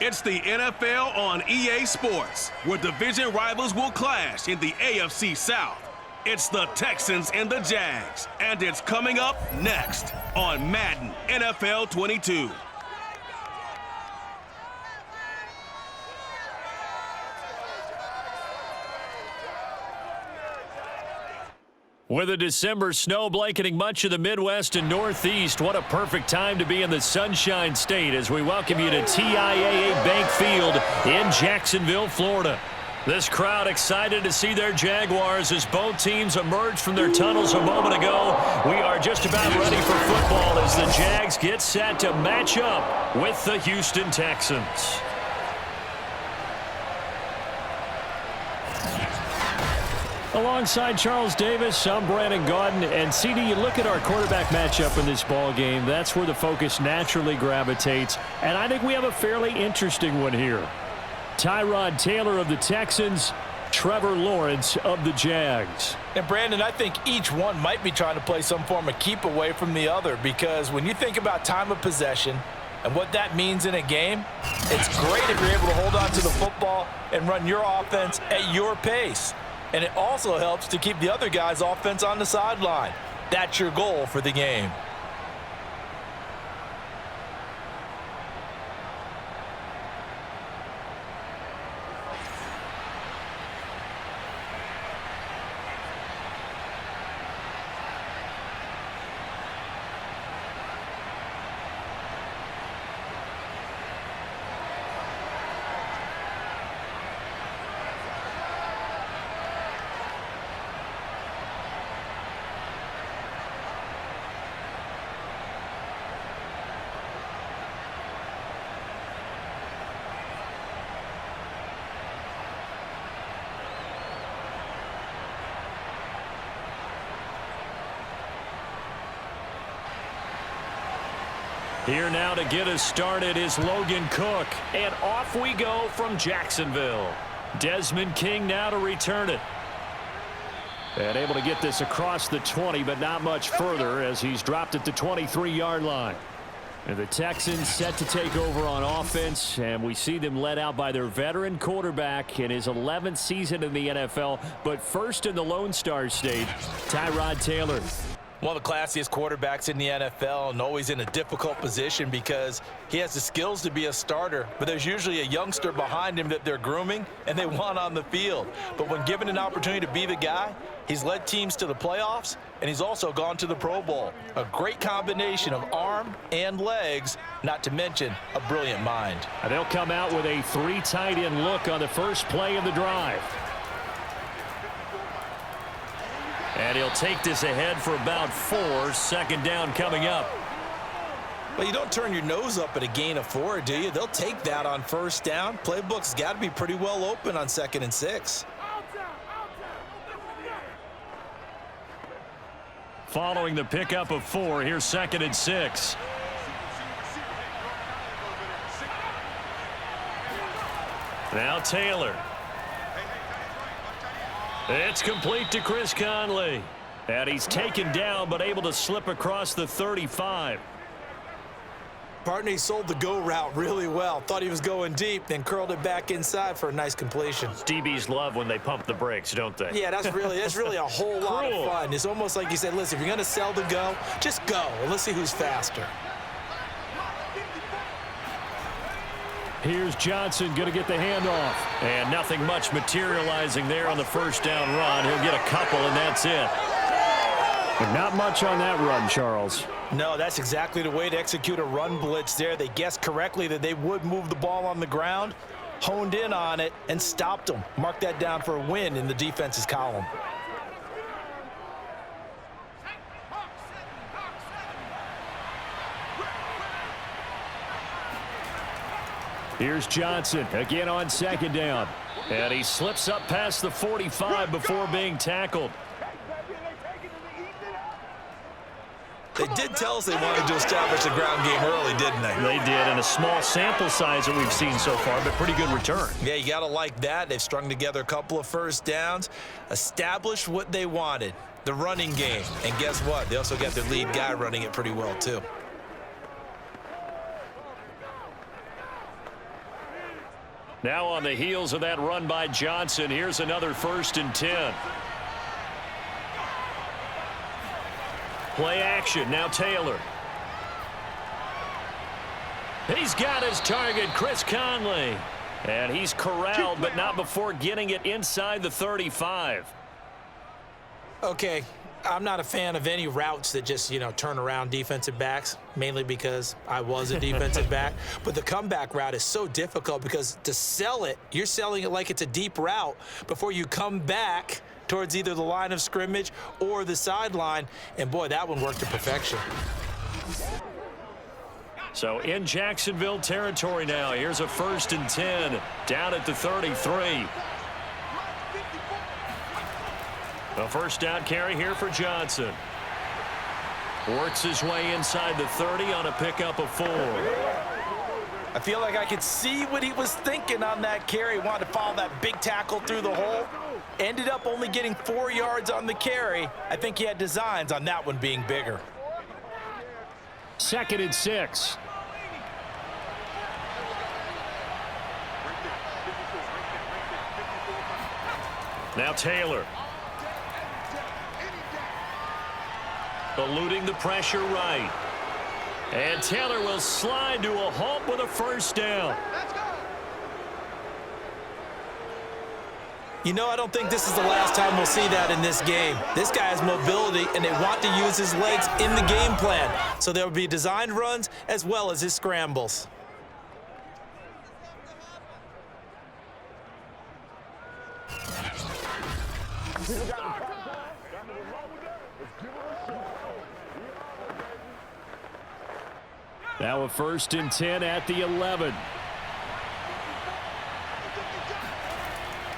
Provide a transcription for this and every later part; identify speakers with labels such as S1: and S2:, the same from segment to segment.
S1: It's the NFL on EA Sports, where division rivals will clash in the AFC South. It's the Texans and the Jags, and it's coming up next on Madden NFL 22.
S2: With a December snow blanketing much of the Midwest and Northeast, what a perfect time to be in the Sunshine State as we welcome you to TIAA Bank Field in Jacksonville, Florida. This crowd excited to see their Jaguars as both teams emerged from their tunnels a moment ago. We are just about ready for football as the Jags get set to match up with the Houston Texans. Alongside Charles Davis, I'm Brandon Gaudin. And CD, you look at our quarterback matchup in this ball game, that's where the focus naturally gravitates. And I think we have a fairly interesting one here. Tyrod Taylor of the Texans, Trevor Lawrence of the Jags.
S3: And Brandon, I think each one might be trying to play some form of keep away from the other, because when you think about time of possession and what that means in a game, it's great if you're able to hold on to the football and run your offense at your pace. And it also helps to keep the other guy's offense on the sideline. That's your goal for the game.
S2: Here now to get us started is Logan Cook. And off we go from Jacksonville. Desmond King now to return it. And able to get this across the 20, but not much further as he's dropped at the 23-yard line. And the Texans set to take over on offense, and we see them led out by their veteran quarterback in his 11th season in the NFL, but first in the Lone Star State, Tyrod Taylor.
S3: One of the classiest quarterbacks in the NFL, and always in a difficult position because he has the skills to be a starter, but there's usually a youngster behind him that they're grooming and they want on the field. But when given an opportunity to be the guy, he's led teams to the playoffs, and he's also gone to the Pro Bowl. A great combination of arm and legs, not to mention a brilliant mind.
S2: And they'll come out with a 3 tight end look on the first play of the drive. And he'll take this ahead for about 4. Second down coming up.
S3: Well, you don't turn your nose up at a gain of 4, do you? They'll take that on first down. Playbook's got to be pretty well open on 2nd and 6.
S2: Following the pickup of 4, here's 2nd and 6. Now Taylor. It's complete to Chris Conley. And he's taken down, but able to slip across the 35.
S3: Partner, he sold the go route really well. Thought he was going deep, then curled it back inside for a nice completion.
S2: DBs love when they pump the brakes, don't they?
S3: Yeah, that's really a whole lot of fun. It's almost like you said, listen, if you're going to sell the go, just go, and let's see who's faster.
S2: Here's Johnson going to get the handoff. And nothing much materializing there on the first down run. He'll get a couple, and that's it. But not much on that run, Charles.
S3: No, that's exactly the way to execute a run blitz there. They guessed correctly that they would move the ball on the ground, honed in on it, and stopped them. Mark that down for a win in the defense's column.
S2: Here's Johnson again on 2nd down. And he slips up past the 45 before being tackled.
S3: They did tell us they wanted to establish the ground game early, didn't they?
S2: They did, and a small sample size that we've seen so far, but pretty good return.
S3: Yeah, you got to like that. They've strung together a couple of first downs, established what they wanted, the running game. And guess what? They also got their lead guy running it pretty well, too.
S2: Now on the heels of that run by Johnson, here's another 1st and 10. Play action, now Taylor. He's got his target, Chris Conley. And he's corralled, but not before getting it inside the 35.
S3: Okay, I'm not a fan of any routes that just, turn around defensive backs, mainly because I was a defensive back. But the comeback route is so difficult because to sell it, you're selling it like it's a deep route before you come back towards either the line of scrimmage or the sideline. And, boy, that one worked to perfection.
S2: So in Jacksonville territory now. Here's a 1st and 10 down at the 33. A first down carry here for Johnson. Works his way inside the 30 on a pickup of 4.
S3: I feel like I could see what he was thinking on that carry. Wanted to follow that big tackle through the hole. Ended up only getting 4 yards on the carry. I think he had designs on that one being bigger.
S2: 2nd and 6. Now Taylor. Eluding the pressure right. And Taylor will slide to a halt with a 1st down.
S3: I don't think this is the last time we'll see that in this game. This guy has mobility, and they want to use his legs in the game plan. So there will be designed runs as well as his scrambles.
S2: Now a 1st and 10 at the 11.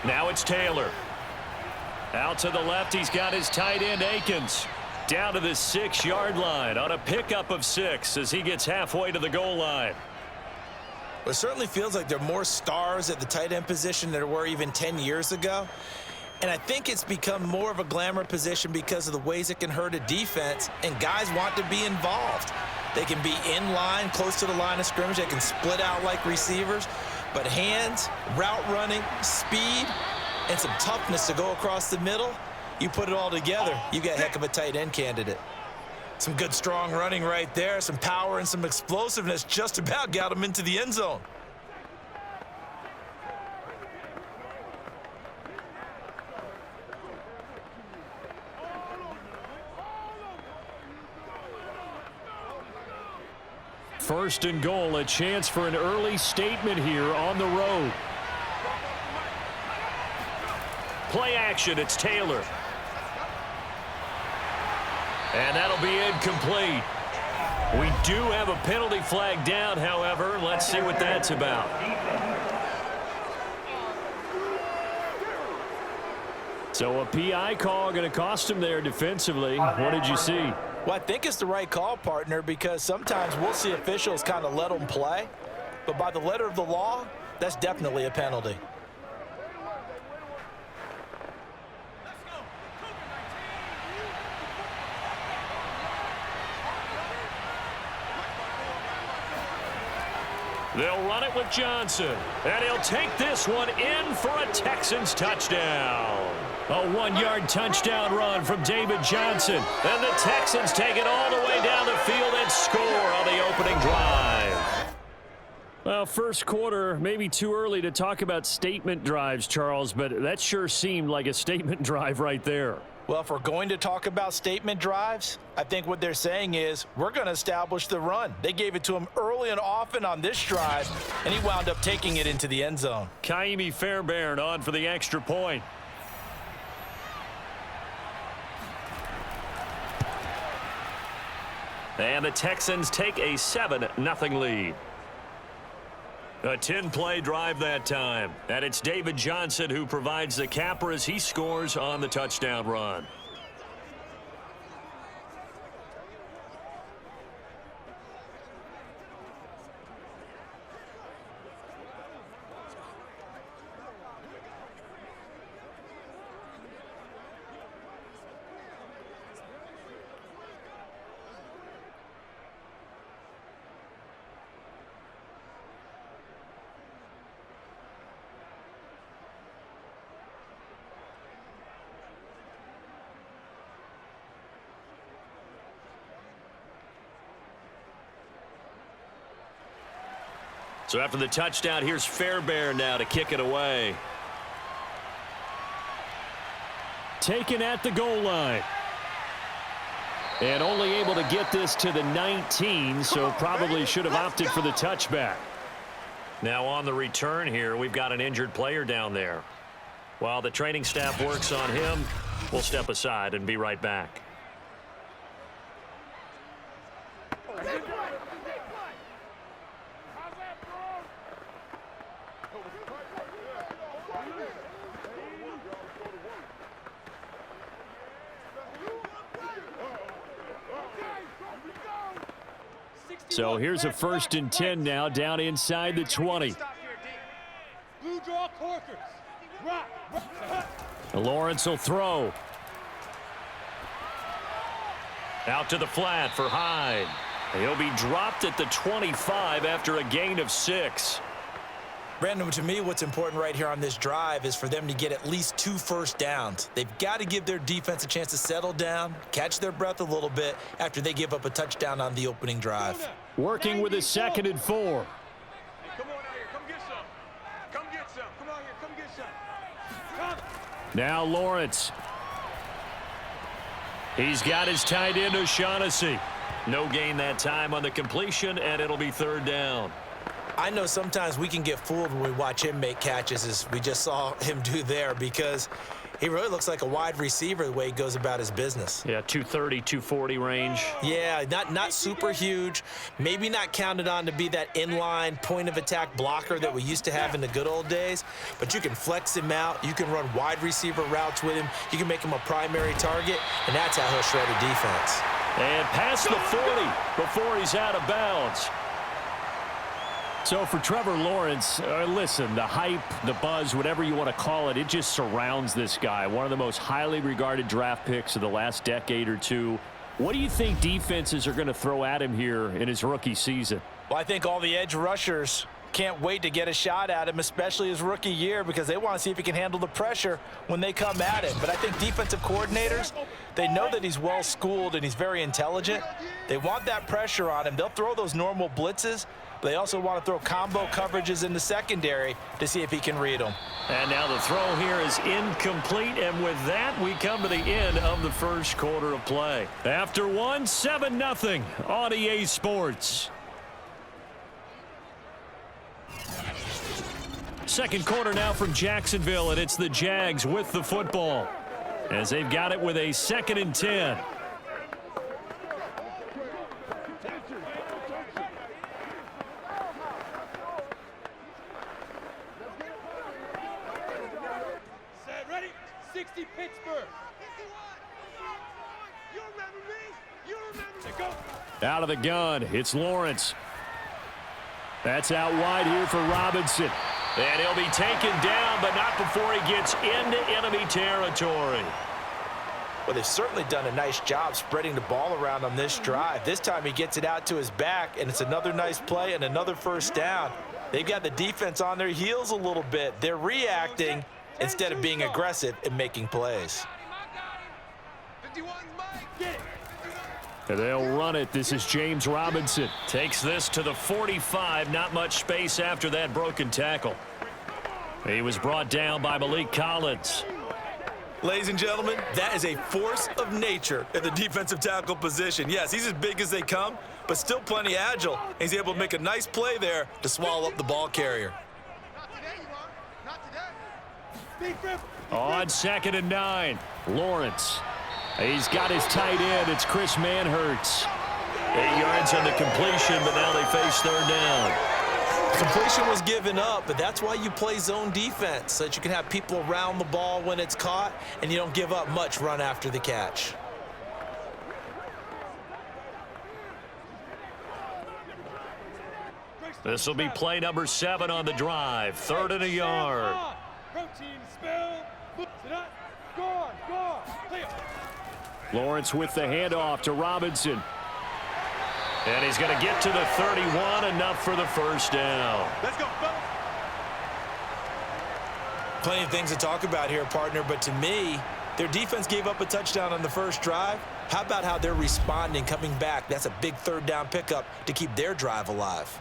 S2: Now it's Taylor. Out to the left, he's got his tight end, Akins. Down to the 6-yard line on a pickup of 6 as he gets halfway to the goal line.
S3: Well, it certainly feels like there are more stars at the tight end position than there were even 10 years ago. And I think it's become more of a glamour position because of the ways it can hurt a defense, and guys want to be involved. They can be in line, close to the line of scrimmage. They can split out like receivers. But hands, route running, speed, and some toughness to go across the middle, you put it all together, you got a heck of a tight end candidate. Some good, strong running right there. Some power and some explosiveness just about got him into the end zone.
S2: First and goal, a chance for an early statement here on the road. Play action, it's Taylor. And that'll be incomplete. We do have a penalty flag down, however. Let's see what that's about. So a PI call going to cost him there defensively. What did you see?
S3: Well, I think it's the right call, partner, because sometimes we'll see officials kind of let them play. But by the letter of the law, that's definitely a penalty.
S2: They'll run it with Johnson, and he'll take this one in for a Texans touchdown. A 1-yard touchdown run from David Johnson, and the Texans take it all the way down the field and score on the opening drive. Well, first quarter, maybe too early to talk about statement drives, Charles, but that sure seemed like a statement drive right there.
S3: Well, if we're going to talk about statement drives, I think what they're saying is we're going to establish the run. They gave it to him early and often on this drive, and he wound up taking it into the end zone.
S2: Kaimi Fairbairn on for the extra point. And the Texans take a 7-0 lead. A 10-play drive that time. And it's David Johnson who provides the capper as he scores on the touchdown run. So after the touchdown, here's Fairbairn now to kick it away. Taken at the goal line. And only able to get this to the 19, so probably should have opted for the touchback. Now on the return here, we've got an injured player down there. While the training staff works on him, we'll step aside and be right back. So here's a 1st and 10 now, down inside the 20. Lawrence will throw. Out to the flat for Hyde. He'll be dropped at the 25 after a gain of 6.
S3: Brandon, to me, what's important right here on this drive is for them to get at least 2 first downs. They've got to give their defense a chance to settle down, catch their breath a little bit after they give up a touchdown on the opening drive.
S2: Working with a 2nd and 4.
S4: Come on out here. Come get some. Come get some. Come on here. Come get some. Come.
S2: Now Lawrence. He's got his tight end O'Shaughnessy. No gain that time on the completion, and it'll be 3rd down.
S3: I know sometimes we can get fooled when we watch him make catches, as we just saw him do there, because he really looks like a wide receiver the way he goes about his business.
S2: Yeah, 230, 240 range.
S3: Yeah, not super huge. Maybe not counted on to be that inline point-of-attack blocker that we used to have in the good old days, but you can flex him out. You can run wide receiver routes with him. You can make him a primary target, and that's how he'll shred a defense.
S2: And past the 40 before he's out of bounds. So for Trevor Lawrence, listen, the hype, the buzz, whatever you want to call it, it just surrounds this guy. One of the most highly regarded draft picks of the last decade or two. What do you think defenses are going to throw at him here in his rookie season?
S3: Well, I think all the edge rushers can't wait to get a shot at him, especially his rookie year, because they want to see if he can handle the pressure when they come at him. But I think defensive coordinators, they know that he's well-schooled and he's very intelligent. They want that pressure on him. They'll throw those normal blitzes. They also want to throw combo coverages in the secondary to see if he can read them.
S2: And now the throw here is incomplete, and with that, we come to the end of the first quarter of play. After one, 7-0 on EA Sports. Second quarter now from Jacksonville, and it's the Jags with the football as they've got it with a 2nd and 10. Out of the gun, it's Lawrence. That's out wide here for Robinson. And he'll be taken down, but not before he gets into enemy territory.
S3: Well, they've certainly done a nice job spreading the ball around on this drive. This time he gets it out to his back, and it's another nice play and another first down. They've got the defense on their heels a little bit. They're reacting instead of being aggressive and making plays.
S2: And they'll run it. This is James Robinson. Takes this to the 45. Not much space after that broken tackle. He was brought down by Malik Collins.
S3: Ladies and gentlemen, that is a force of nature at the defensive tackle position. Yes, he's as big as they come, but still plenty agile. He's able to make a nice play there to swallow up the ball carrier.
S2: On 2nd and 9, Lawrence. He's got his tight end. It's Chris Manhertz. 8 yards on the completion, but now they face 3rd down.
S3: Completion was given up, but that's why you play zone defense, so that you can have people around the ball when it's caught, and you don't give up much run after the catch.
S2: This will be play number 7 on the drive. 3rd and a yard. Lawrence with the handoff to Robinson. And he's going to get to the 31, enough for the first down.
S4: Let's go, fellas.
S3: Plenty of things to talk about here, partner, but to me, their defense gave up a touchdown on the first drive. How about how they're responding, coming back? That's a big 3rd down pickup to keep their drive alive.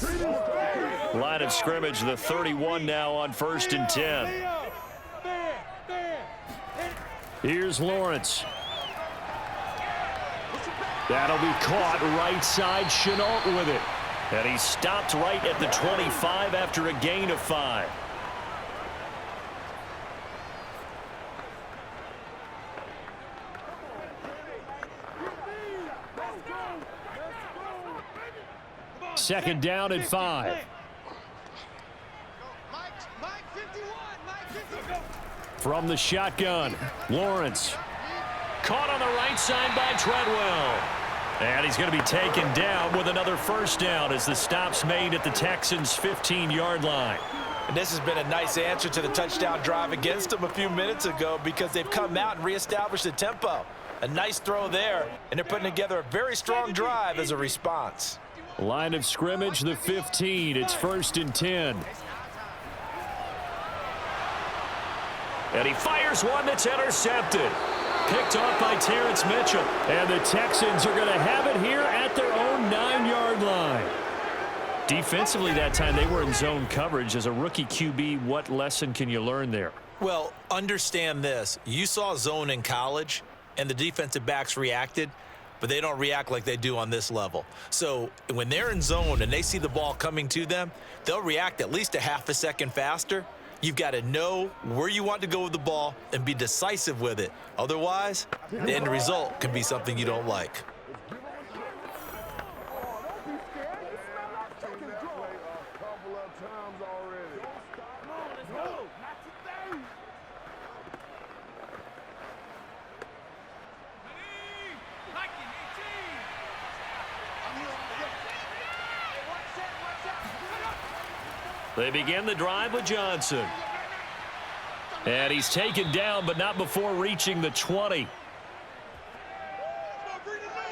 S2: Line of scrimmage, the 31 now on 1st and 10. Here's Lawrence. That'll be caught right side. Chenault with it. And he stopped right at the 25 after a gain of 5. Second down and 5. From the shotgun, Lawrence. Caught on the right side by Treadwell. And he's going to be taken down with another first down as the stop's made at the Texans' 15-yard line.
S3: And this has been a nice answer to the touchdown drive against them a few minutes ago because they've come out and reestablished the tempo. A nice throw there, and they're putting together a very strong drive as a response.
S2: Line of scrimmage, the 15. It's 1st and 10. And he fires one that's intercepted. Picked off by Terrence Mitchell. And the Texans are going to have it here at their own 9-yard line. Defensively that time, they were in zone coverage. As a rookie QB, what lesson can you learn there?
S3: Well, understand this. You saw zone in college, and the defensive backs reacted, but they don't react like they do on this level. So when they're in zone and they see the ball coming to them, they'll react at least a half a second faster. You've got to know where you want to go with the ball and be decisive with it. Otherwise, the end result can be something you don't like.
S2: They begin the drive with Johnson. And he's taken down, but not before reaching the 20.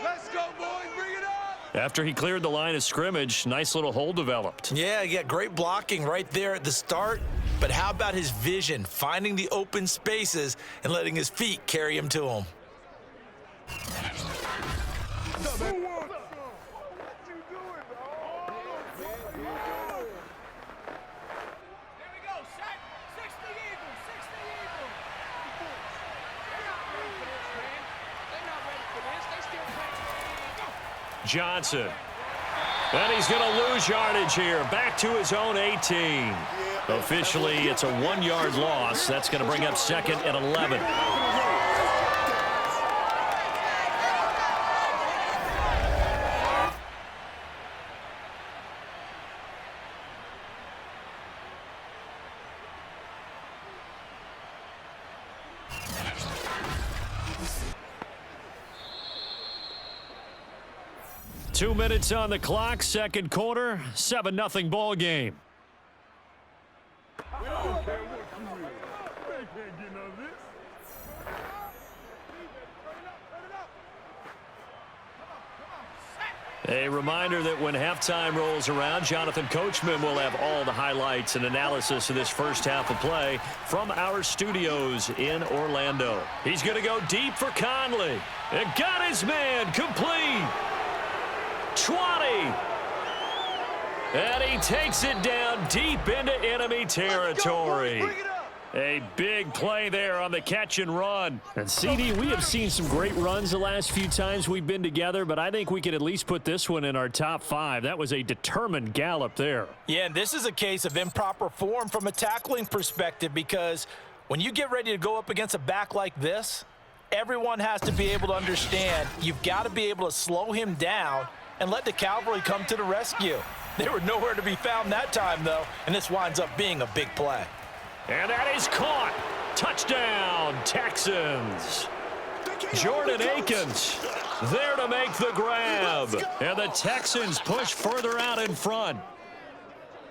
S4: Let's go, boys. Bring it up.
S2: After he cleared the line of scrimmage, nice little hole developed.
S3: Yeah, you got great blocking right there at the start. But how about his vision, finding the open spaces and letting his feet carry him to him?
S2: Johnson. And he's going to lose yardage here. Back to his own 18. Officially, it's a 1-yard loss. That's going to bring up 2nd and 11. Two minutes on the clock, second quarter, 7-0 ball game. A reminder that when halftime rolls around, Jonathan Coachman will have all the highlights and analysis of this first half of play from our studios in Orlando. He's going to go deep for Conley. And got his man complete. 20. And he takes it down deep into enemy territory. A big play there on the catch and run. And CD, we have seen some great runs the last few times we've been together, but I think we could at least put this one in our top 5. That was a determined gallop there.
S3: Yeah, and this is a case of improper form from a tackling perspective because when you get ready to go up against a back like this, everyone has to be able to understand you've got to be able to slow him down and let the cavalry come to the rescue. They were nowhere to be found that time, though, and this winds up being a big play.
S2: And that is caught. Touchdown, Texans. Jordan Akins there to make the grab. And the Texans push further out in front.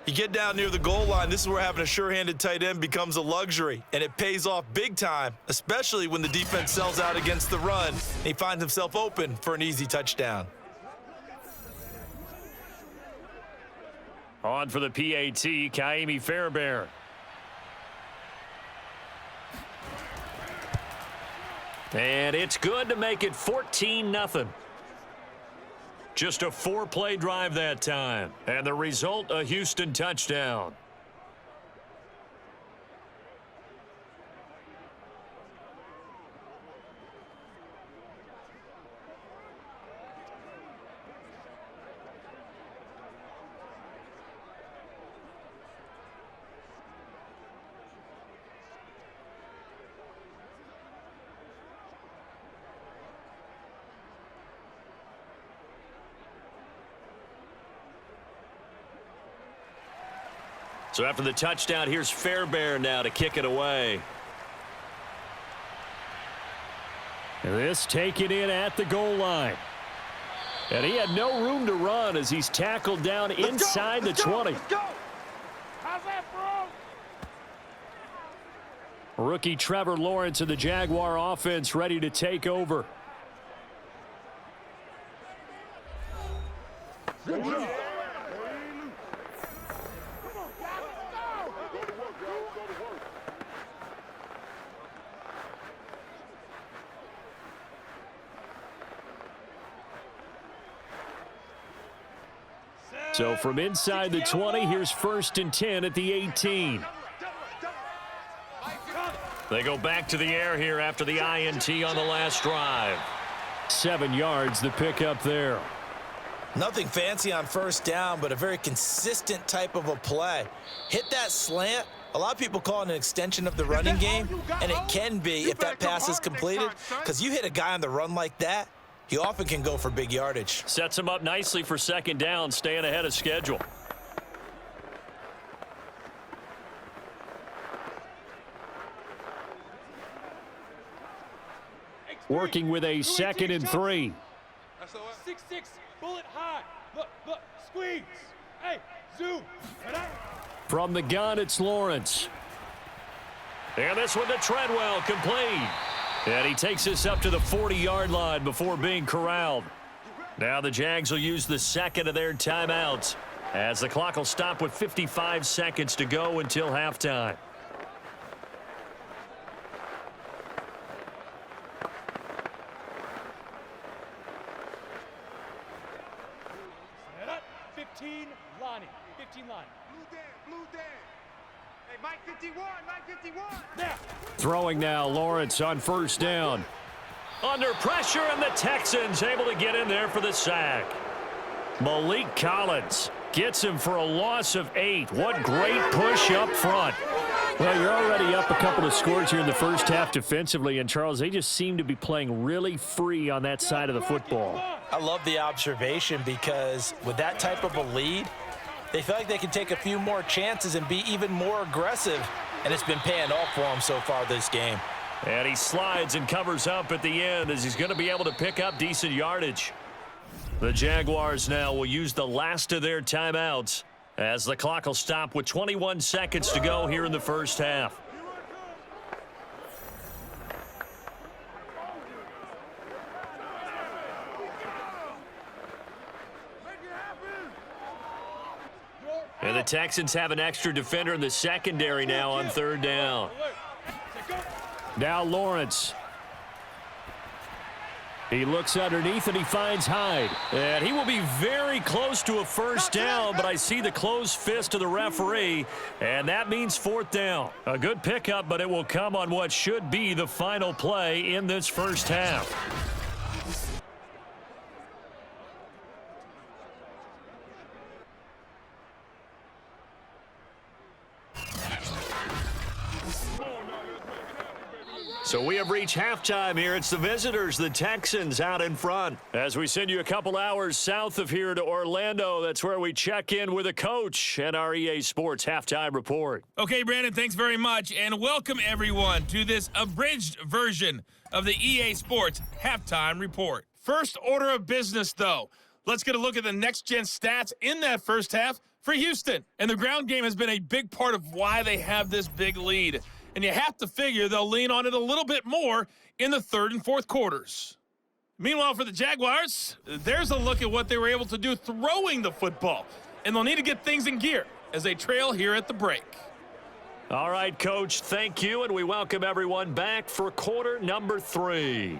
S3: You get down near the goal line, this is where having a sure-handed tight end becomes a luxury, and it pays off big time, especially when the defense sells out against the run. He finds himself open for an easy touchdown.
S2: On for the PAT, Kaimi Fairbairn. And it's good to make it 14-0. Just a 4-play drive that time. And the result, a Houston touchdown. So after the touchdown, here's Fairbairn now to kick it away. And this taken in at the goal line. And he had no room to run as he's tackled down inside the 20.
S4: Let's go. How's that, bro?
S2: Rookie Trevor Lawrence of the Jaguar offense ready to take over.
S4: Good job.
S2: So from inside the 20, here's 1st and 10 at the 18. They go back to the air here after the INT on the last drive. 7 yards the pickup there.
S3: Nothing fancy on first down, but a very consistent type of a play. Hit that slant. A lot of people call it an extension of the running game, and it can be if that pass is completed, because you hit a guy on the run like that, he often can go for big yardage.
S2: Sets him up nicely for 2nd down, staying ahead of schedule. Working with a 2nd and 3.
S4: 6-6, bullet high. Look, squeeze. Hey, zoom.
S2: From the gun, it's Lawrence. And this one to Treadwell, complete. And he takes this up to the 40-yard line before being corralled. Now the Jags will use the 2nd of their timeouts as the clock will stop with 55 seconds to go until halftime.
S4: Set up. 15 lining. 15 line. Blue Dan. Hey, Mike 51. Now.
S2: Throwing now, Lawrence on 1st down. Under pressure, and the Texans able to get in there for the sack. Malik Collins gets him for a loss of 8. What great push up front. Well, you're already up a couple of scores here in the first half defensively, and Charles, they just seem to be playing really free on that side of the football.
S3: I love the observation because with that type of a lead, they feel like they can take a few more chances and be even more aggressive, and it's been paying off for them so far this game.
S2: And he slides and covers up at the end as he's going to be able to pick up decent yardage. The Jaguars now will use the last of their timeouts as the clock will stop with 21 seconds to go here in the first half. And the Texans have an extra defender in the secondary now on 3rd down. Now Lawrence. He looks underneath and he finds Hyde. And he will be very close to a 1st down, but I see the closed fist of the referee, and that means 4th down. A good pickup, but it will come on what should be the final play in this first half. So we have reached halftime here. It's the visitors, the Texans, out in front. As we send you a couple hours south of here to Orlando, that's where we check in with a coach and our EA Sports halftime report.
S5: Okay, Brandon, thanks very much, and welcome everyone to this abridged version of the EA Sports halftime report. First order of business, though. Let's get a look at the next-gen stats in that first half for Houston. And the ground game has been a big part of why they have this big lead. And you have to figure they'll lean on it a little bit more in the 3rd and 4th quarters. Meanwhile, for the Jaguars, there's a look at what they were able to do throwing the football. And they'll need to get things in gear as they trail here at the break.
S2: All right, Coach, thank you, and we welcome everyone back for quarter number 3.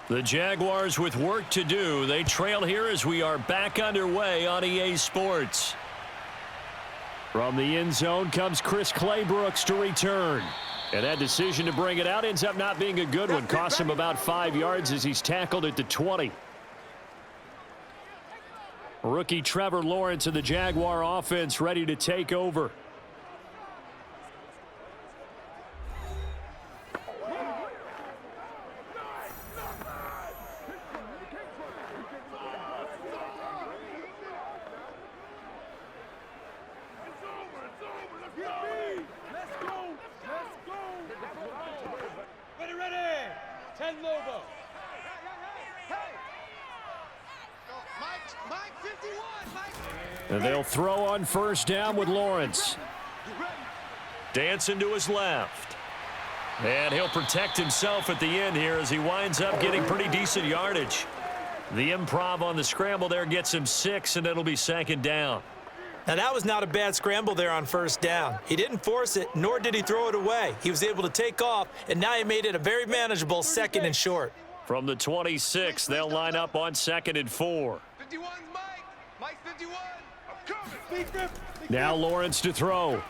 S2: The Jaguars with work to do. They trail here as we are back underway on EA Sports. From the end zone comes Chris Claybrooks to return. And that decision to bring it out ends up not being a good one. Costs him about 5 yards as he's tackled at the 20. Rookie Trevor Lawrence of the Jaguar offense ready to take over. And they'll throw on first down with Lawrence. Dancing to his left. And he'll protect himself at the end here as he winds up getting pretty decent yardage. The improv on the scramble there gets him 6, and it'll be second down.
S3: Now, that was not a bad scramble there on first down. He didn't force it, nor did he throw it away. He was able to take off, and now he made it a very manageable 2nd and short.
S2: From the 26, they'll line up on 2nd and 4.
S4: 51's Mike. Mike's 51.
S2: Now Lawrence to throw.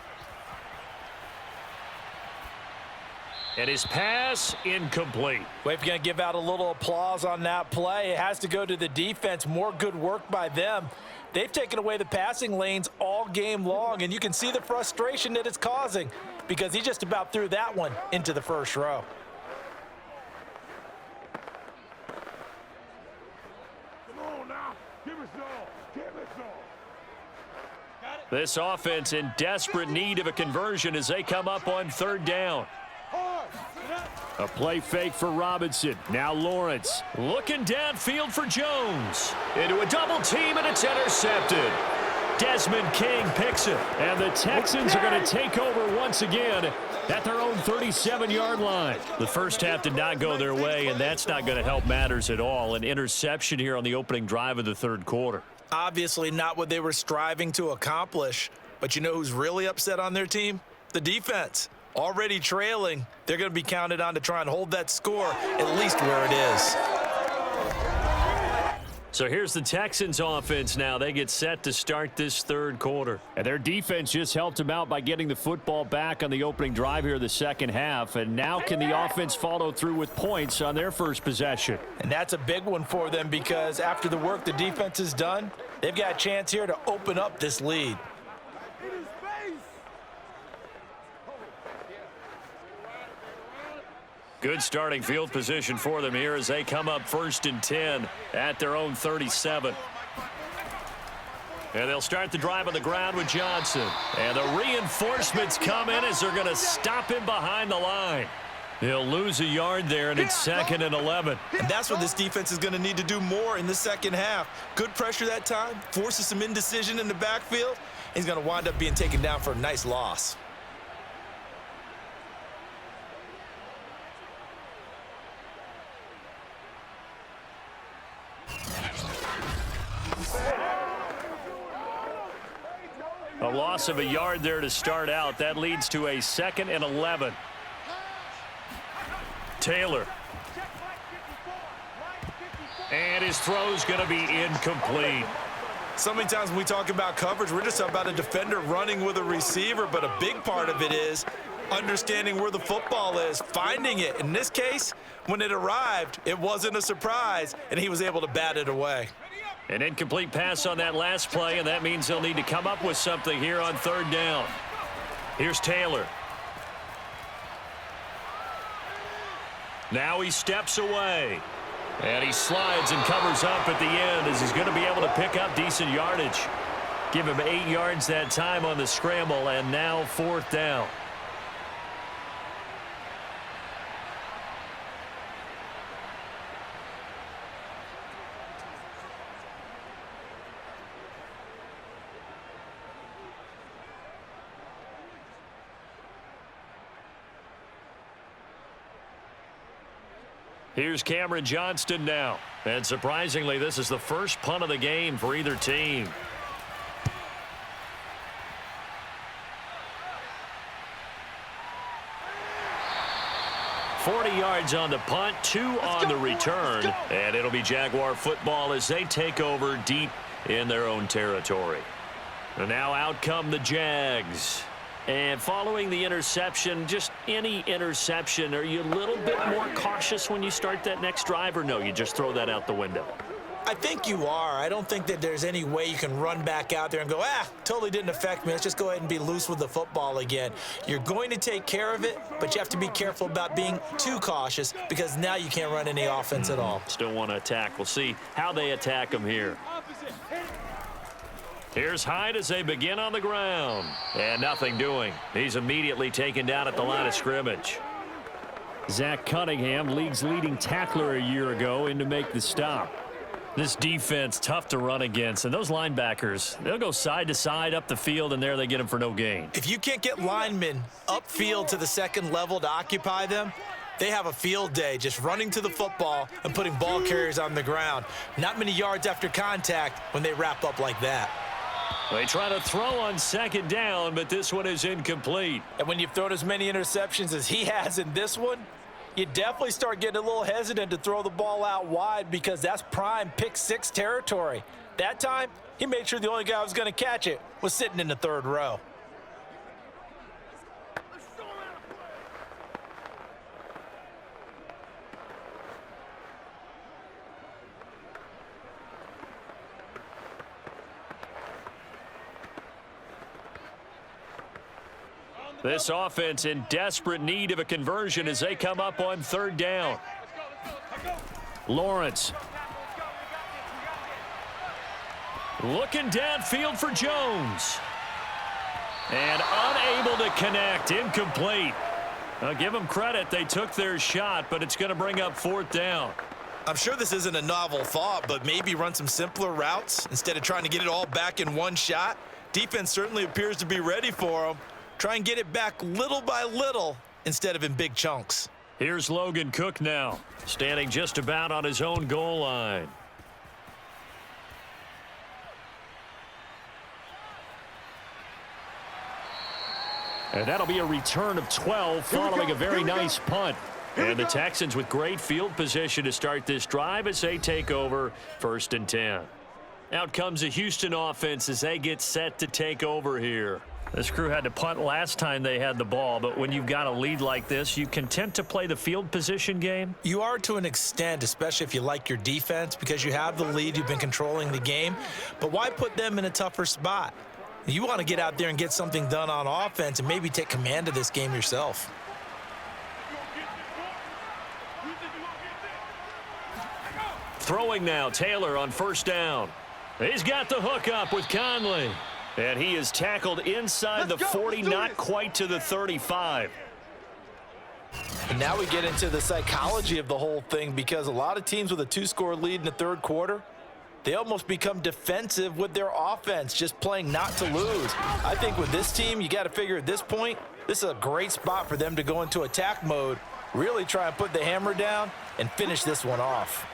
S2: And his pass incomplete.
S3: Well, if you're going to give out a little applause on that play, it has to go to the defense. More good work by them. They've taken away the passing lanes all game long, and you can see the frustration that it's causing because he just about threw that one into the first row.
S4: Come on now. Give us all. Give us all.
S2: This offense in desperate need of a conversion as they come up on 3rd down. A play fake for Robinson. Now Lawrence looking downfield for Jones. Into a double team, and it's intercepted. Desmond King picks it. And the Texans are going to take over once again at their own 37-yard line. The first half did not go their way, and that's not going to help matters at all. An interception here on the opening drive of the 3rd quarter.
S3: Obviously not what they were striving to accomplish. But you know who's really upset on their team? The defense. Already trailing, they're going to be counted on to try and hold that score at least where it is.
S2: So here's the Texans offense now. They get set to start this 3rd quarter. And their defense just helped them out by getting the football back on the opening drive here the 2nd half. And now can the offense follow through with points on their first possession?
S3: And that's a big one for them because after the work the defense has done, they've got a chance here to open up this lead.
S2: Good starting field position for them here as they come up 1st and 10 at their own 37. And they'll start the drive on the ground with Johnson. And the reinforcements come in as they're going to stop him behind the line. He'll lose a yard there, and it's 2nd and 11.
S3: And that's what this defense is going to need to do more in the 2nd half. Good pressure that time, forces some indecision in the backfield. He's going to wind up being taken down for a nice loss.
S2: A loss of a yard there to start out. That leads to a 2nd and 11. Taylor. And his throw's going to be incomplete.
S3: So many times when we talk about coverage, we're just about a defender running with a receiver, but a big part of it is understanding where the football is, finding it. In this case, when it arrived, it wasn't a surprise, and he was able to bat it away.
S2: An incomplete pass on that last play, and that means they'll need to come up with something here on 3rd down. Here's Taylor. Now he steps away. And he slides and covers up at the end as he's going to be able to pick up decent yardage. Give him 8 yards that time on the scramble, and now 4th down. Here's Cameron Johnston now. And surprisingly, this is the first punt of the game for either team. yards on the punt, 2 on the return. And it'll be Jaguar football as they take over deep in their own territory. And now out come the Jags. And following the interception, just any interception, are you a little bit more cautious when you start that next drive, or no, you just throw that out the window?
S3: I think you are. I don't think that there's any way you can run back out there and go, totally didn't affect me. Let's just go ahead and be loose with the football again. You're going to take care of it, but you have to be careful about being too cautious because now you can't run any offense at all.
S2: Still want to attack. We'll see how they attack them here. Here's Hyde as they begin on the ground. And nothing doing. He's immediately taken down at the line of scrimmage. Zach Cunningham, league's leading tackler a year ago, in to make the stop. This defense, tough to run against. And those linebackers, they'll go side to side up the field, and there they get them for no gain.
S3: If you can't get linemen upfield to the second level to occupy them, they have a field day just running to the football and putting ball carriers on the ground. Not many yards after contact when they wrap up like that.
S2: They try to throw on second down, but this one is incomplete.
S3: And when you've thrown as many interceptions as he has in this one, you definitely start getting a little hesitant to throw the ball out wide because that's prime pick 6 territory. That time, he made sure the only guy who was going to catch it was sitting in the third row.
S2: This offense in desperate need of a conversion as they come up on third down. Lawrence. Looking downfield for Jones. And unable to connect. Incomplete. I'll give them credit. They took their shot, but it's going to bring up fourth down.
S3: I'm sure this isn't a novel thought, but maybe run some simpler routes instead of trying to get it all back in one shot. Defense certainly appears to be ready for them. Try and get it back little by little instead of in big chunks.
S2: Here's Logan Cook now, standing just about on his own goal line. And that'll be a return of 12 following a very nice punt. And the Texans with great field position to start this drive as they take over 1st and 10. Out comes the Houston offense as they get set to take over here. This crew had to punt last time they had the ball, but when you've got a lead like this, you content to play the field position game?
S3: You are to an extent, especially if you like your defense, because you have the lead, you've been controlling the game. But why put them in a tougher spot? You want to get out there and get something done on offense and maybe take command of this game yourself.
S2: Throwing now, Taylor on 1st down. He's got the hook up with Conley. And he is tackled inside the 40, not quite to the 35.
S3: And now we get into the psychology of the whole thing because a lot of teams with a 2-score lead in the third quarter, they almost become defensive with their offense, just playing not to lose. I think with this team, you got to figure at this point, this is a great spot for them to go into attack mode, really try and put the hammer down and finish this one off.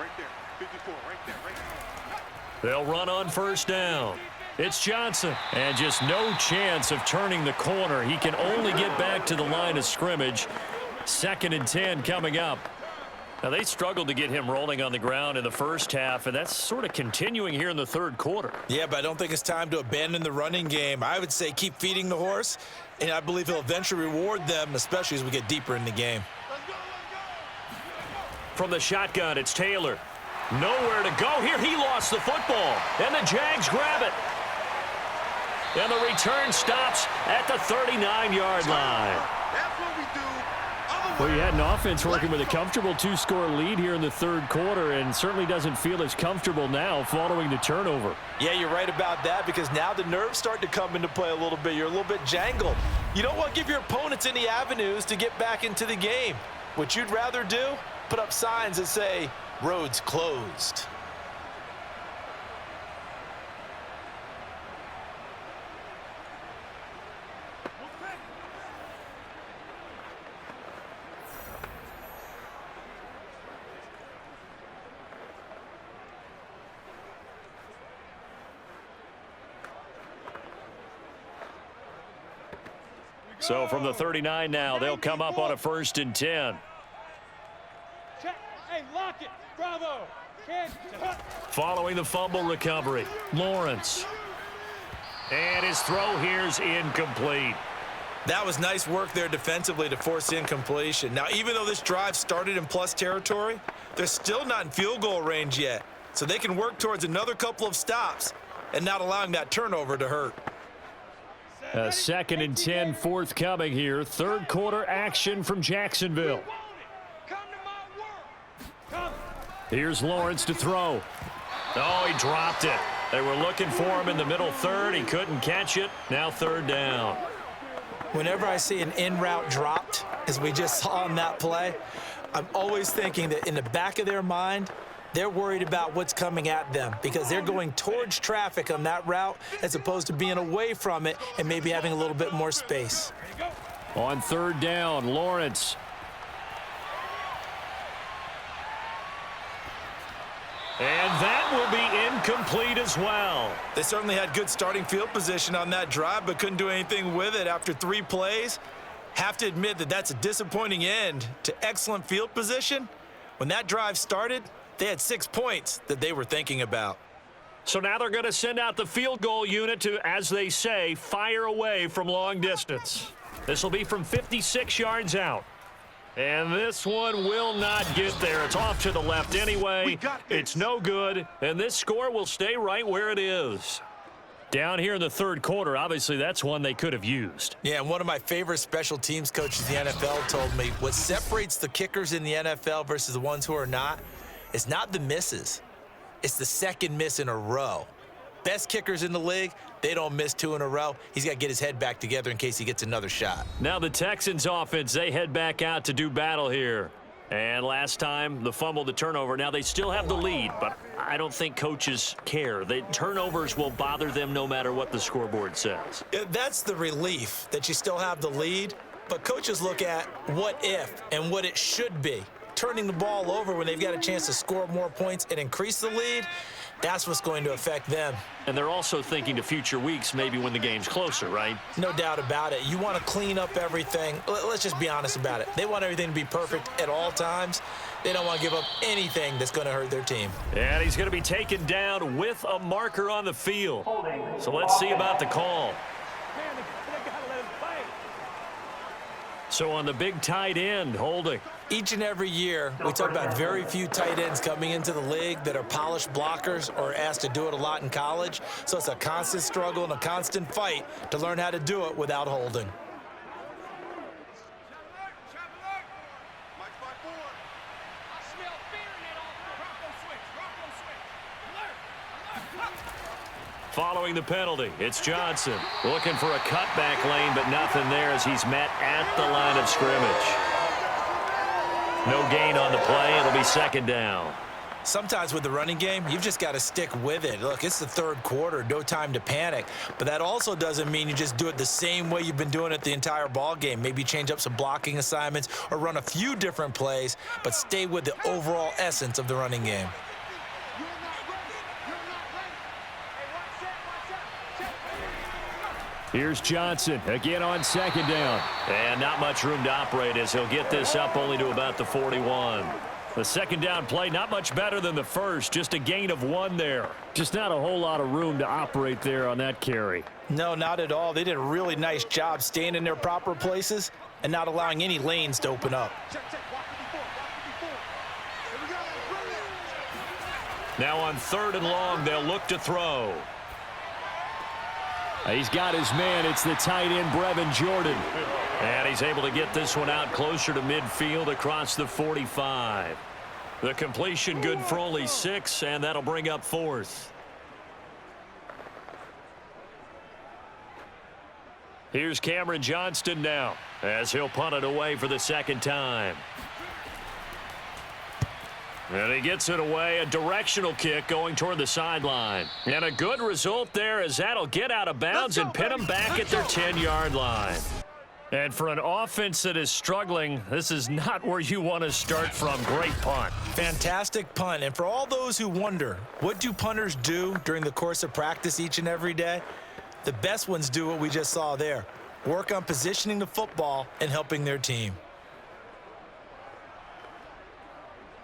S4: Right there, 54, right there, right there.
S2: They'll run on 1st down. It's Johnson, and just no chance of turning the corner. He can only get back to the line of scrimmage. 2nd and 10 coming up. Now, they struggled to get him rolling on the ground in the first half, and that's sort of continuing here in the third quarter.
S3: Yeah, but I don't think it's time to abandon the running game. I would say keep feeding the horse, and I believe he'll eventually reward them, especially as we get deeper in the game.
S2: From the shotgun, it's Taylor. Nowhere to go here. He lost the football, and the Jags grab it. And the return stops at the 39-yard line.
S4: That's what we do.
S2: Well, you had an offense working with a comfortable 2-score lead here in the third quarter and certainly doesn't feel as comfortable now following the turnover.
S3: Yeah, you're right about that because now the nerves start to come into play a little bit. You're a little bit jangled. You don't want to give your opponents any avenues to get back into the game. What you'd rather do, put up signs that say, roads closed.
S2: So from the 39 now, they'll come up on a 1st and 10.
S4: Hey, lock it. Bravo.
S2: Following the fumble recovery, Lawrence. And his throw here's incomplete.
S3: That was nice work there defensively to force incompletion. Now, even though this drive started in plus territory, they're still not in field goal range yet. So they can work towards another couple of stops and not allowing that turnover to hurt.
S2: A 2nd and 10 forthcoming here. Third quarter action from Jacksonville. Here's Lawrence to throw. Oh, he dropped it. They were looking for him in the middle third. He couldn't catch it. Now 3rd down.
S3: Whenever I see an in route dropped, as we just saw in that play, I'm always thinking that in the back of their mind, they're worried about what's coming at them because they're going towards traffic on that route as opposed to being away from it and maybe having a little bit more space.
S2: On 3rd down, Lawrence. And that will be incomplete as well.
S3: They certainly had good starting field position on that drive, but couldn't do anything with it after 3 plays. Have to admit that that's a disappointing end to excellent field position. When that drive started, they had 6 points that they were thinking about.
S2: So now they're going to send out the field goal unit to, as they say, fire away from long distance. This will be from 56 yards out. And this one will not get there. It's off to the left anyway. It's no good, and this score will stay right where it is. Down here in the 3rd quarter, obviously that's one they could have used.
S3: Yeah, and one of my favorite special teams coaches in the NFL told me what separates the kickers in the NFL versus the ones who are not is not the misses. It's the 2nd miss in a row. Best kickers in the league, they don't miss 2 in a row. He's got to get his head back together in case he gets another shot.
S2: Now the Texans offense, they head back out to do battle here. And last time, the fumble, the turnover. Now they still have the lead, but I don't think coaches care. The turnovers will bother them no matter what the scoreboard says.
S3: That's the relief that you still have the lead, but coaches look at what if and what it should be. Turning the ball over when they've got a chance to score more points and increase the lead, that's what's going to affect them.
S2: And they're also thinking to future weeks, maybe when the game's closer, right?
S3: No doubt about it. You want to clean up everything. Let's just be honest about it. They want everything to be perfect at all times. They don't want to give up anything that's going to hurt their team.
S2: And he's going to be taken down with a marker on the field. So let's see about the call. So on the big tight end, holding.
S3: Each and every year, we talk about very few tight ends coming into the league that are polished blockers or asked to do it a lot in college. So it's a constant struggle and a constant fight to learn how to do it without holding.
S2: Following the penalty, it's Johnson looking for a cutback lane, but nothing there as he's met at the line of scrimmage. No gain on the play. It'll be 2nd down.
S3: Sometimes with the running game, you've just got to stick with it. Look, it's the 3rd quarter, no time to panic. But that also doesn't mean you just do it the same way you've been doing it the entire ball game. Maybe change up some blocking assignments or run a few different plays, but stay with the overall essence of the running game.
S2: Here's Johnson again on 2nd down. And not much room to operate as he'll get this up only to about the 41. The 2nd down play, not much better than the first, just a gain of 1 there. Just not a whole lot of room to operate there on that carry.
S3: No, not at all. They did a really nice job staying in their proper places and not allowing any lanes to open up.
S2: Now on 3rd and long, they'll look to throw. He's got his man. It's the tight end, Brevin Jordan. And he's able to get this one out closer to midfield across the 45. The completion good for only 6, and that'll bring up 4th. Here's Cameron Johnston now as he'll punt it away for the 2nd time. And he gets it away, a directional kick going toward the sideline. And a good result there as that'll get out of bounds and pin them back at their 10-yard line. And for an offense that is struggling, this is not where you want to start from. Great punt.
S3: Fantastic punt. And for all those who wonder, what do punters do during the course of practice each and every day? The best ones do what we just saw there. Work on positioning the football and helping their team.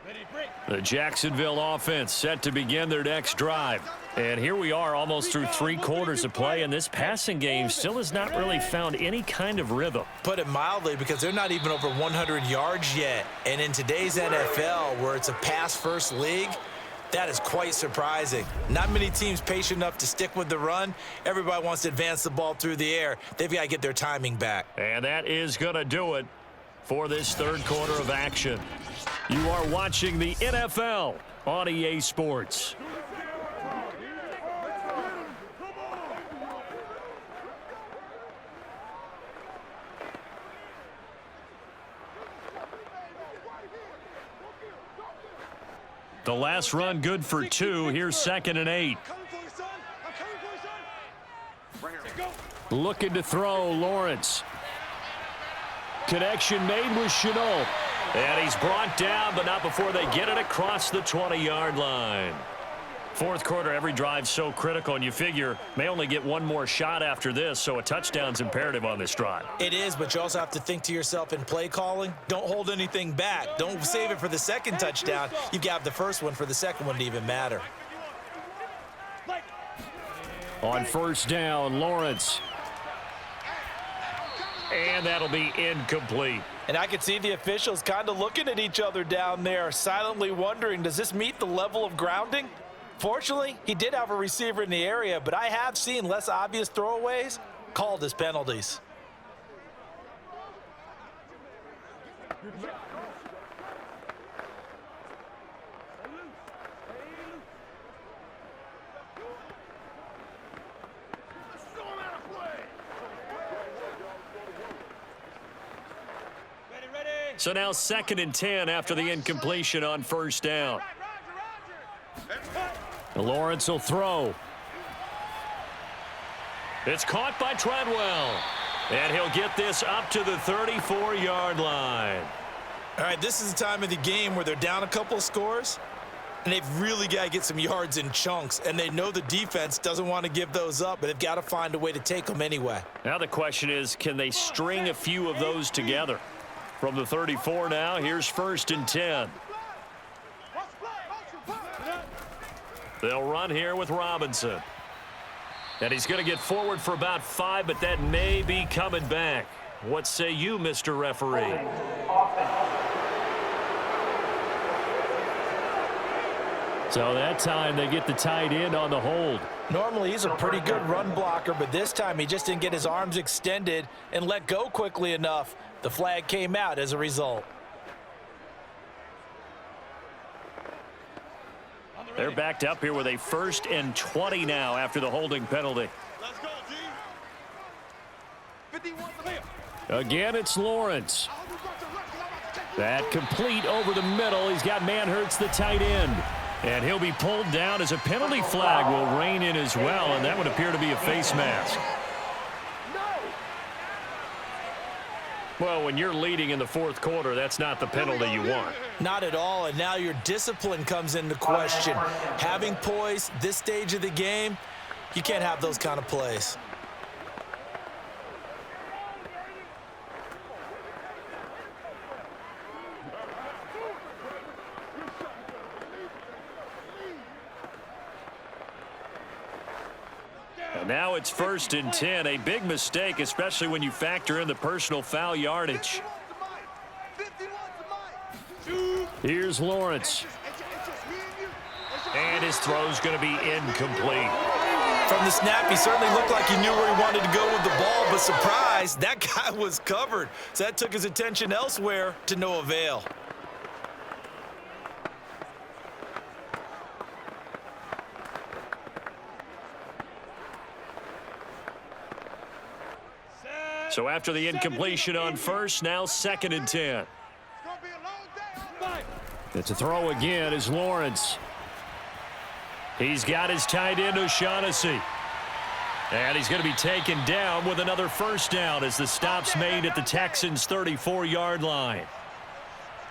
S4: Ready,
S2: The Jacksonville offense set to begin their next drive. And here we are almost through 3 quarters of play, and this passing game still has not really found any kind of rhythm.
S3: Put it mildly, because they're not even over 100 yards yet. And in today's NFL, where it's a pass-first league, that is quite surprising. Not many teams patient enough to stick with the run. Everybody wants to advance the ball through the air. They've got to get their timing back.
S2: And that is going to do it for this third quarter of action. You are watching the NFL on EA Sports. The last run good for 2. Here's 2nd and 8. Looking to throw, Lawrence. Connection made with Chenault. And he's brought down, but not before they get it across the 20-yard line. Fourth quarter, every drive so critical, and you figure may only get one more shot after this, so a touchdown's imperative on this drive.
S3: It is, but you also have to think to yourself in play calling, don't hold anything back. Don't save it for the second touchdown. You've got the first one for the second one to even matter.
S2: On first down, Lawrence. And that'll be incomplete.
S3: And I could see the officials kind of looking at each other down there, silently wondering, does this meet the level of grounding? Fortunately, he did have a receiver in the area, but I have seen less obvious throwaways called as penalties.
S2: So now 2nd and 10 after the incompletion on first down. Lawrence will throw. It's caught by Treadwell. And he'll get this up to the 34-yard line.
S3: All right, this is the time of the game where they're down a couple of scores, and they've really got to get some yards in chunks, and they know the defense doesn't want to give those up, but they've got to find a way to take them anyway.
S2: Now the question is, can they string a few of those together? From the 34 now, here's 1st and 10. They'll run here with Robinson. And he's going to get forward for about 5, but that may be coming back. What say you, Mr. Referee? So that time they get the tight end on the hold.
S3: Normally he's a pretty good run blocker, but this time he just didn't get his arms extended and let go quickly enough. The flag came out as a result.
S2: They're backed up here with a 1st and 20 now after the holding penalty.
S4: Let's go, G. 51 clear.
S2: Again, it's Lawrence. That complete over the middle. He's got Manhurts, the tight end. And he'll be pulled down as a penalty flag will rein in as well, and that would appear to be a face mask. Well, when you're leading in the fourth quarter, that's not the penalty you want.
S3: Not at all, and now your discipline comes into question. Having poise this stage of the game, you can't have those kind of plays.
S2: And now it's 1st and 10, a big mistake, especially when you factor in the personal foul yardage. Here's Lawrence. And his throw's going to be incomplete.
S3: From the snap, he certainly looked like he knew where he wanted to go with the ball, but surprise, that guy was covered. So that took his attention elsewhere to no avail.
S2: So after the incompletion on first, now 2nd and 10. It's a throw again is Lawrence. He's got his tight end O'Shaughnessy. And he's going to be taken down with another first down as the stop's made at the Texans' 34-yard line.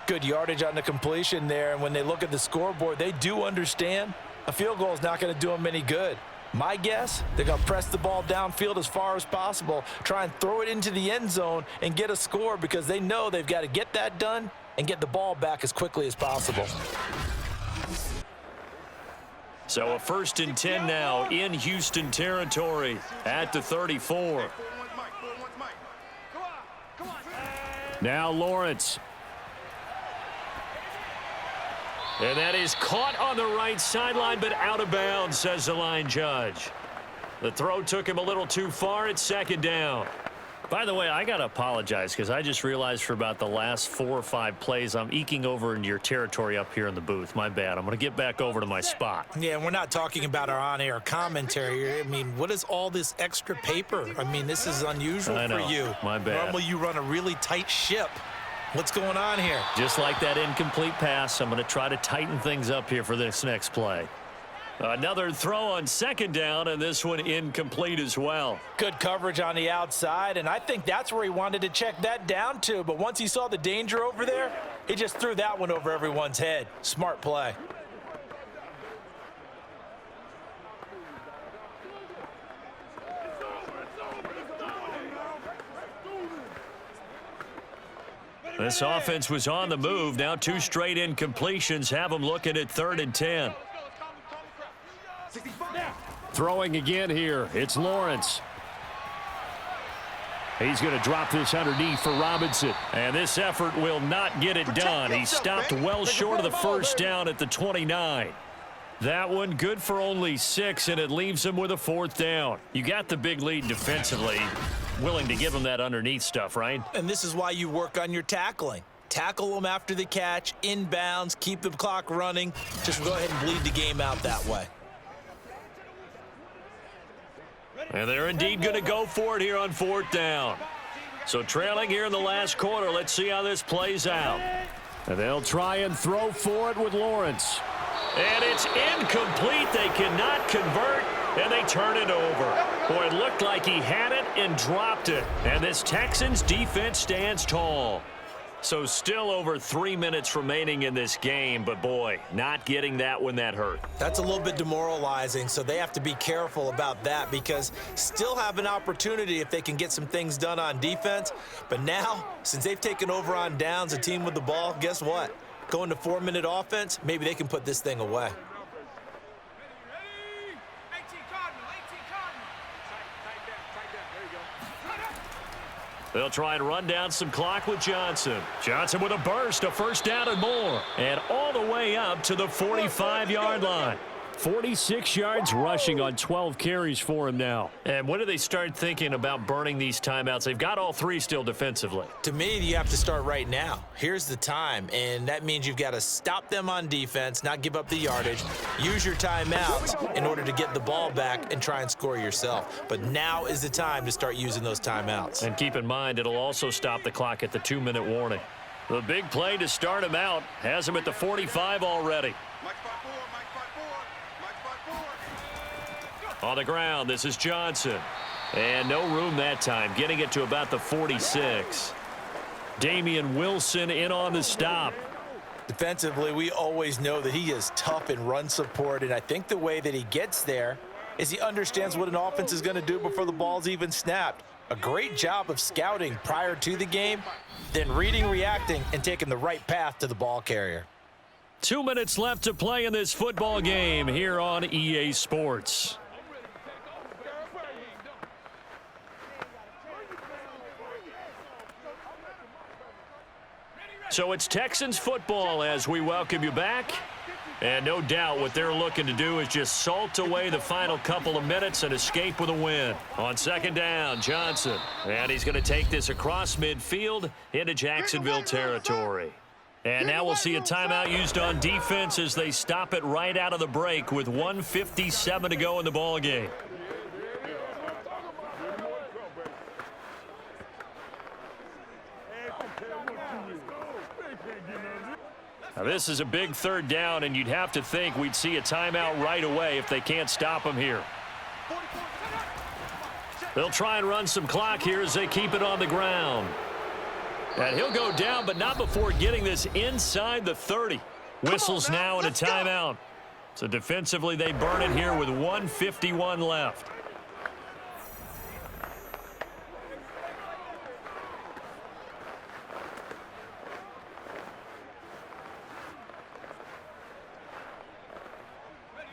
S3: Good yardage on the completion there, and when they look at the scoreboard, they do understand a field goal is not going to do them any good. My guess, they're going to press the ball downfield as far as possible, try and throw it into the end zone and get a score because they know they've got to get that done and get the ball back as quickly as possible.
S2: So a 1st and 10 now in Houston territory at the 34. Now Lawrence. And that is caught on the right sideline, but out of bounds, says the line judge. The throw took him a little too far. It's 2nd down. By the way, I got to apologize because I just realized for about the last 4 or 5 plays, I'm eking over into your territory up here in the booth. My bad. I'm going to get back over to my spot.
S3: Yeah, we're not talking about our on-air commentary. I mean, what is all this extra paper? I mean, this is unusual for you.
S2: My bad.
S3: Normally you run a really tight ship. What's going on here?
S2: Just like that incomplete pass, I'm going to try to tighten things up here for this next play. Another throw on 2nd down, and this one incomplete as well.
S3: Good coverage on the outside, and I think that's where he wanted to check that down to. But once he saw the danger over there, he just threw that one over everyone's head. Smart play.
S2: This offense was on the move. Now 2 straight incompletions have them looking at 3rd and 10. Throwing again here. It's Lawrence. He's going to drop this underneath for Robinson. And this effort will not get it done. He stopped well short of the 1st down at the 29. That one good for only 6, and it leaves him with a 4th down. You got the big lead defensively. Willing to give him that underneath stuff, right?
S3: And this is why you work on your tackling. Tackle them after the catch, inbounds, keep the clock running. Just go ahead and bleed the game out that way.
S2: And they're indeed going to go for it here on 4th down. So trailing here in the last quarter. Let's see how this plays out. And they'll try and throw for it with Lawrence. And it's incomplete. They cannot convert, and they turn it over. Boy, it looked like he had it and dropped it. And this Texans defense stands tall. So still over 3 minutes remaining in this game, but boy, not getting that when that hurt.
S3: That's a little bit demoralizing, so they have to be careful about that because still have an opportunity if they can get some things done on defense. But now, since they've taken over on downs, a team with the ball, guess what? Going to 4-minute offense, maybe they can put this thing away.
S2: They'll try and run down some clock with Johnson. Johnson with a burst, a 1st down and more. And all the way up to the 45-yard line. 46 yards rushing on 12 carries for him now. And when do they start thinking about burning these timeouts? They've got all 3 still defensively.
S3: To me, you have to start right now. Here's the time, and that means you've got to stop them on defense, not give up the yardage, use your timeouts in order to get the ball back and try and score yourself. But now is the time to start using those timeouts.
S2: And keep in mind, it'll also stop the clock at the 2-minute warning. The big play to start him out has him at the 45 already. On the ground, this is Johnson. And no room that time, getting it to about the 46. Damian Wilson in on the stop.
S3: Defensively, we always know that he is tough in run support, and I think the way that he gets there is he understands what an offense is going to do before the ball's even snapped. A great job of scouting prior to the game, then reading, reacting, and taking the right path to the ball carrier.
S2: 2 minutes left to play in this football game here on EA Sports. So it's Texans football as we welcome you back. And no doubt what they're looking to do is just salt away the final couple of minutes and escape with a win. On 2nd down, Johnson. And he's going to take this across midfield into Jacksonville territory. And now we'll see a timeout used on defense as they stop it right out of the break with 1:57 to go in the ball game. Now this is a big 3rd down, and you'd have to think we'd see a timeout right away if they can't stop him here. They'll try and run some clock here as they keep it on the ground. And he'll go down, but not before getting this inside the 30. Whistles now and a timeout. So defensively, they burn it here with 1:51 left.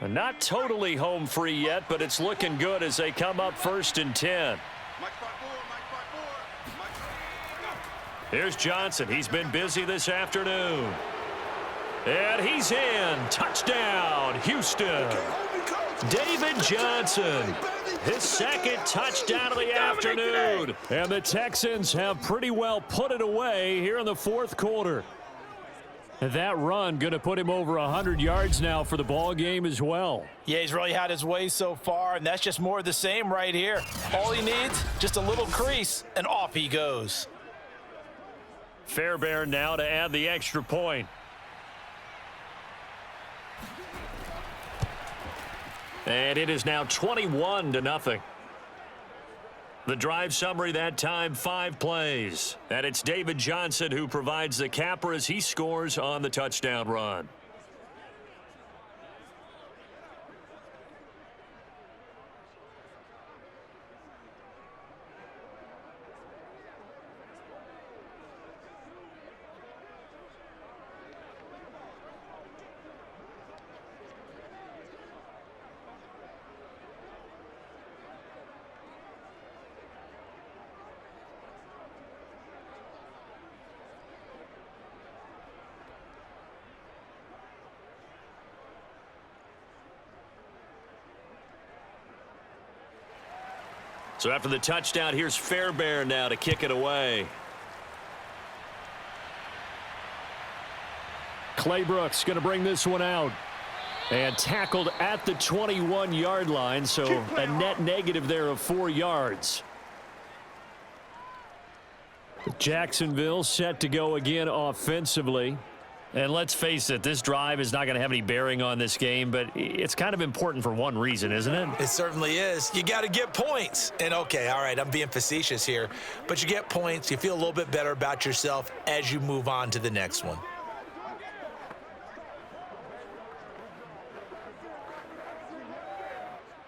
S2: Not totally home free yet, but it's looking good as they come up 1st and 10. Here's Johnson. He's been busy this afternoon. And he's in. Touchdown, Houston. David Johnson, his 2nd touchdown of the afternoon. And the Texans have pretty well put it away here in the 4th quarter. That run going to put him over 100 yards now for the ball game as well.
S3: Yeah, he's really had his way so far, and that's just more of the same right here. All he needs, just a little crease, and off he goes.
S2: Fairbairn now to add the extra point. And it is now 21-0. The drive summary that time, 5 plays. And it's David Johnson who provides the capper as he scores on the touchdown run. So after the touchdown, here's Fairbairn now to kick it away. Claybrooks going to bring this one out. And tackled at the 21-yard line, so a net negative there of 4 yards. Jacksonville set to go again offensively. And let's face it, this drive is not going to have any bearing on this game, but it's kind of important for one reason, isn't it?
S3: It certainly is. You got to get points. And, okay, all right, I'm being facetious here. But you get points. You feel a little bit better about yourself as you move on to the next one.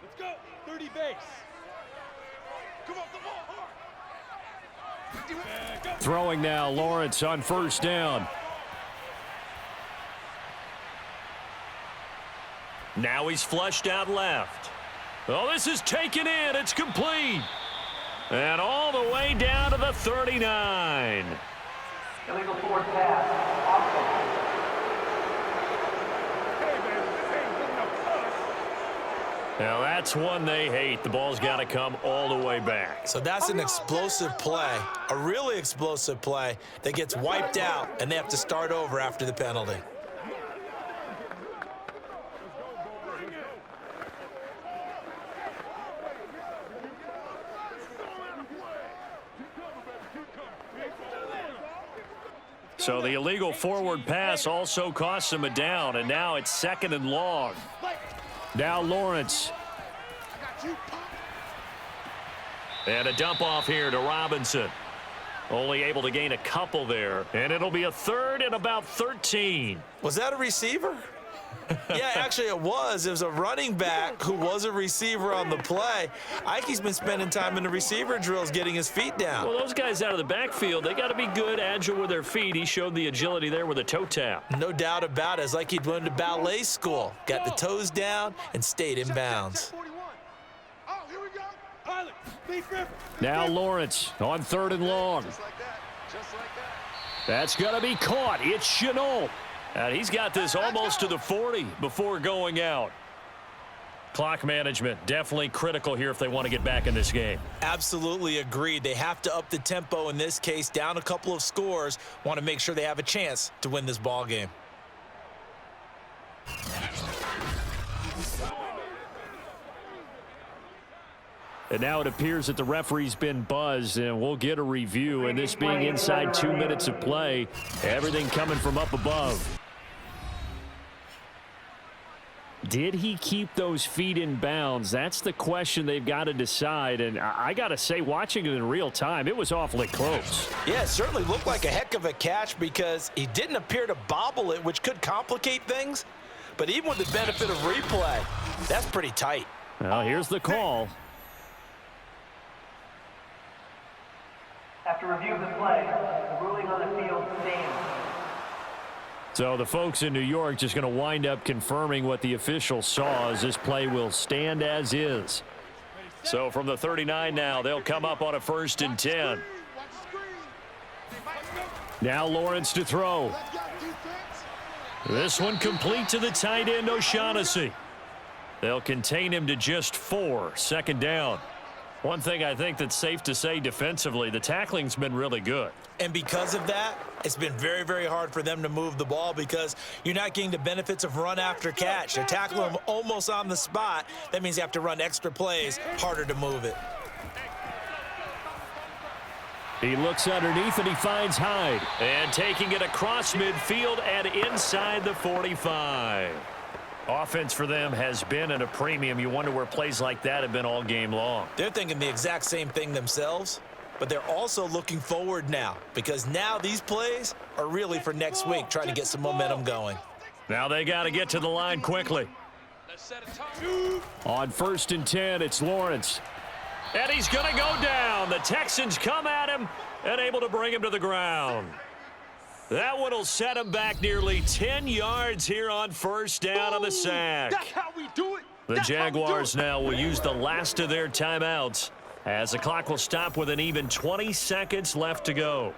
S4: Let's go. 30 base. Come on, the ball hard.
S2: Throwing now, Lawrence on 1st down. Now he's flushed out left. Oh, this is taken in. It's complete. And all the way down to the 39.
S6: Illegal forward pass.
S2: Now that's one they hate. The ball's got to come all the way back.
S3: So that's an explosive play, a really explosive play that gets wiped out, and they have to start over after the penalty.
S2: So the illegal forward pass also costs him a down, and now it's 2nd and long. Now Lawrence. And a dump off here to Robinson. Only able to gain a couple there, and it'll be a 3rd and about 13.
S3: Was that a receiver? Yeah, actually it was. It was a running back who was a receiver on the play. Ike's been spending time in the receiver drills getting his feet down.
S2: Well, those guys out of the backfield, they got to be good, agile with their feet. He showed the agility there with a toe tap.
S3: No doubt about it. It's like he'd went to ballet school. Got the toes down and stayed in bounds.
S4: Oh, here we go. Pilot, be fair.
S2: Now Lawrence on 3rd and long.
S4: Just like that. Just like that.
S2: That's going to be caught. It's Chenault. And he's got this almost to the 40 before going out. Clock management definitely critical here if they want to get back in this game.
S3: Absolutely agreed. They have to up the tempo in this case, down a couple of scores. Want to make sure they have a chance to win this ball game.
S2: And now it appears that the referee's been buzzed, and we'll get a review. And this being inside 2 minutes of play, everything coming from up above. Did he keep those feet in bounds? That's the question they've got to decide. And I got to say, watching it in real time, it was awfully close.
S3: Yeah, it certainly looked like a heck of a catch because he didn't appear to bobble it, which could complicate things. But even with the benefit of replay, that's pretty tight.
S2: Well, here's the call.
S6: After review of the play, the ruling on the field stands.
S2: So the folks in New York just going to wind up confirming what the official saw, as this play will stand as is. So from the 39 now, they'll come up on a 1st and 10. Now Lawrence to throw. This one complete to the tight end, O'Shaughnessy. They'll contain him to just 4, 2nd down. One thing I think that's safe to say defensively, the tackling's been really good.
S3: And because of that, it's been very, very hard for them to move the ball because you're not getting the benefits of run after catch. They're tackling them almost on the spot. That means you have to run extra plays, harder to move it.
S2: He looks underneath and he finds Hyde. And taking it across midfield and inside the 45. Offense for them has been at a premium. You wonder where plays like that have been all game long.
S3: They're thinking the exact same thing themselves, but they're also looking forward now because now these plays are really for next week, trying to get some momentum going.
S2: Now they got to get to the line quickly. On 1st and 10, it's Lawrence. And he's going to go down. The Texans come at him and able to bring him to the ground. That one will set him back nearly 10 yards here on 1st down on the sack.
S4: That's how we do it.
S2: The Jaguars now will use the last of their timeouts as the clock will stop with an even 20 seconds left to go.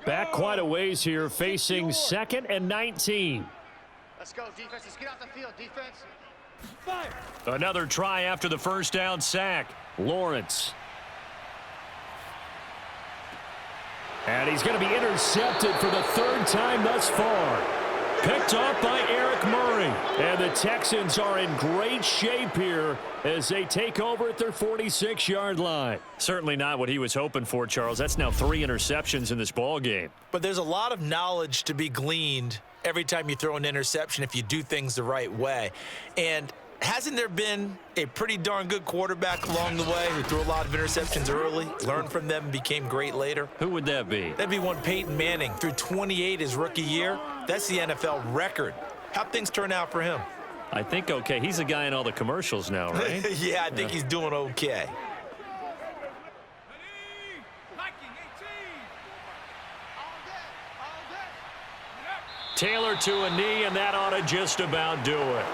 S2: Back quite a ways here, facing 2nd and 19.
S7: Let's go, defense. Let's get out the field, defense.
S2: Another try after the 1st down sack. Lawrence. And he's going to be intercepted for the 3rd time thus far. Picked off by Eric Murray. And the Texans are in great shape here as they take over at their 46-yard line. Certainly not what he was hoping for, Charles. That's now 3 interceptions in this ball game.
S3: But there's a lot of knowledge to be gleaned every time you throw an interception if you do things the right way. And hasn't there been a pretty darn good quarterback along the way who threw a lot of interceptions early, learned from them, and became great later?
S2: Who would that be?
S3: That'd be one Peyton Manning. Threw 28 his rookie year. That's the NFL record. How'd things turn out for him?
S2: I think okay. He's a guy in all the commercials now, right?
S3: Yeah, I think he's doing okay.
S2: Taylor to a knee, and that ought to just about do it.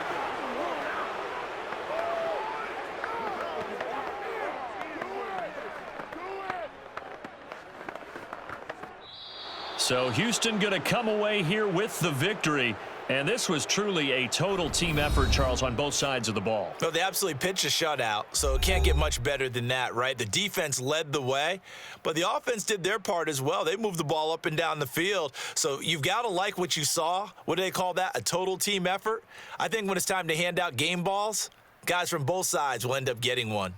S2: So Houston going to come away here with the victory. And this was truly a total team effort, Charles, on both sides of the ball.
S3: No, they absolutely pitched a shutout, so it can't get much better than that, right? The defense led the way, but the offense did their part as well. They moved the ball up and down the field, so you've got to like what you saw. What do they call that? A total team effort? I think when it's time to hand out game balls, guys from both sides will end up getting one.